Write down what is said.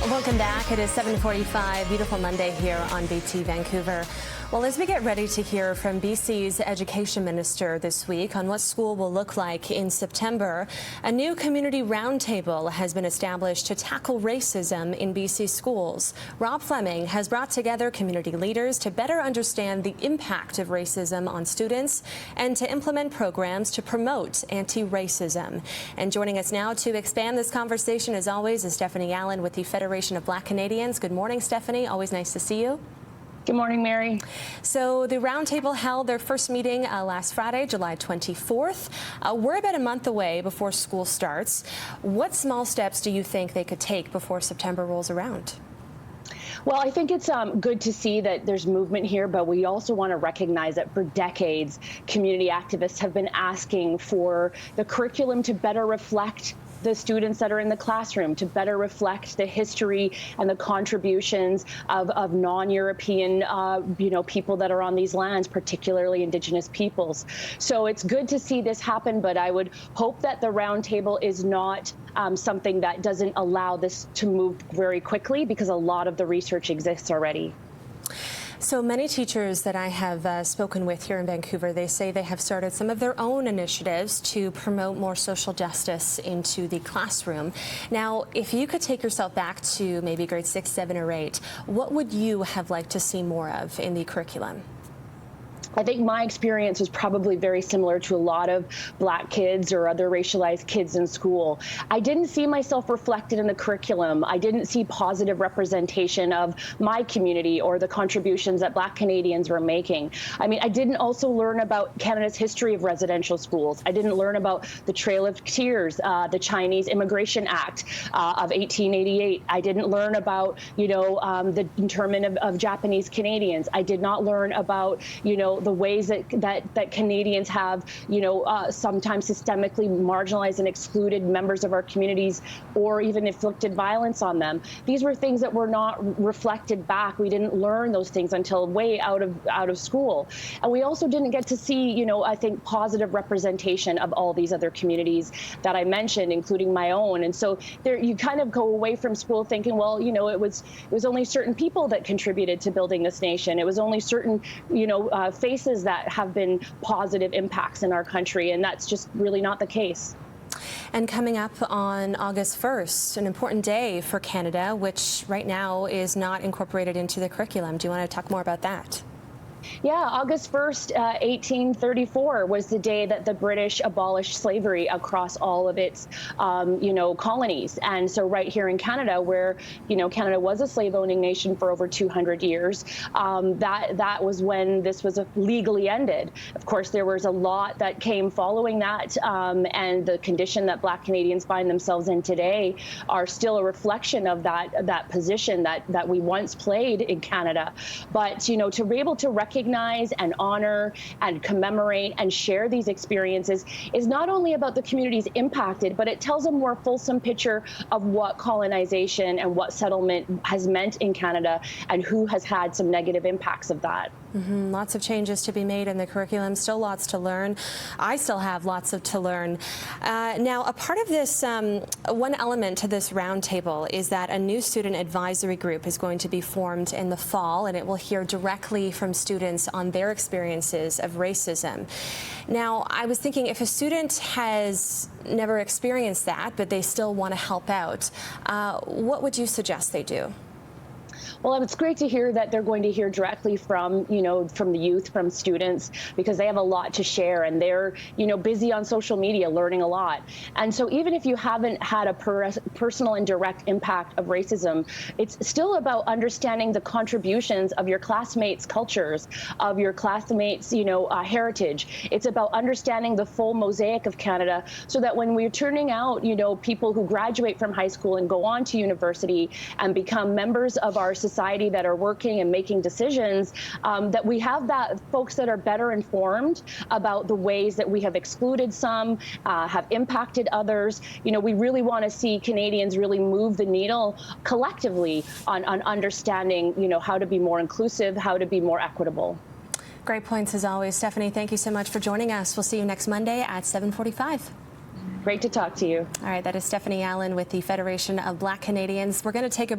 Welcome back. It is 7:45. Beautiful Monday here on BT Vancouver. Well, as we get ready to hear from BC's Education Minister this week on what school will look like in September, a new community roundtable has been established to tackle racism in BC schools. Rob Fleming has brought together community leaders to better understand the impact of racism on students and to implement programs to promote anti-racism. And joining us now to expand this conversation, as always, is Stephanie Allen with the Federation of Black Canadians. Good morning, Stephanie. Always nice to see you. Good morning, Mary. So the roundtable held their first meeting last Friday, July 24th. We're about a month away before school starts. What small steps do you think they could take before September rolls around? Well, I think it's good to see that there's movement here, but we also want to recognize that for decades, community activists have been asking for the curriculum to better reflect the students that are in the classroom, to better reflect the history and the contributions of non-European people that are on these lands, particularly Indigenous peoples. So it's good to see this happen, but I would hope that the roundtable is not something that doesn't allow this to move very quickly, because a lot of the research exists already. So many teachers that I have spoken with here in Vancouver, they say they have started some of their own initiatives to promote more social justice into the classroom. Now, if you could take yourself back to maybe grade 6, 7, or 8, what would you have liked to see more of in the curriculum? I think my experience was probably very similar to a lot of Black kids or other racialized kids in school. I didn't see myself reflected in the curriculum. I didn't see positive representation of my community or the contributions that Black Canadians were making. I mean, I didn't also learn about Canada's history of residential schools. I didn't learn about the Trail of Tears, the Chinese Immigration Act of 1888. I didn't learn about, the internment of Japanese Canadians. I did not learn about, the ways that Canadians have, sometimes systemically marginalized and excluded members of our communities or even inflicted violence on them. These were things that were not reflected back. We didn't learn those things until way out of school. And we also didn't get to see, I think, positive representation of all these other communities that I mentioned, including my own. And so there, you kind of go away from school thinking, well, it was only certain people that contributed to building this nation. It was only certain, faces that have been positive impacts in our country, and that's just really not the case. And coming up on August 1st, an important day for Canada, which right now is not incorporated into the curriculum. Do you want to talk more about that? Yeah, August 1st, 1834 was the day that the British abolished slavery across all of its, colonies. And so right here in Canada, where, Canada was a slave-owning nation for over 200 years, that was when this was legally ended. Of course, there was a lot that came following that, and the condition that Black Canadians find themselves in today are still a reflection of that position that we once played in Canada. But, to be able to recognize and honor and commemorate and share these experiences is not only about the communities impacted, but it tells a more fulsome picture of what colonization and what settlement has meant in Canada and who has had some negative impacts of that. Lots of changes to be made in the curriculum, still lots to learn. I still have lots to learn. Now, a part of this, one element to this roundtable is that a new student advisory group is going to be formed in the fall, and it will hear directly from students on their experiences of racism. Now, I was thinking, if a student has never experienced that, but they still want to help out, what would you suggest they do? Well, it's great to hear that they're going to hear directly from, from the youth, from students, because they have a lot to share, and they're, busy on social media learning a lot. And so even if you haven't had a personal and direct impact of racism, it's still about understanding the contributions of your classmates' cultures, of your classmates', heritage. It's about understanding the full mosaic of Canada, so that when we're turning out, people who graduate from high school and go on to university and become members of our society that are working and making decisions, that we have that folks that are better informed about the ways that we have excluded some, have impacted others. We really want to see Canadians really move the needle collectively on understanding, how to be more inclusive, how to be more equitable. Great points as always. Stephanie, thank you so much for joining us. We'll see you next Monday at 7:45. Great to talk to you. All right, that is Stephanie Allen with the Federation of Black Canadians. We're going to take a break.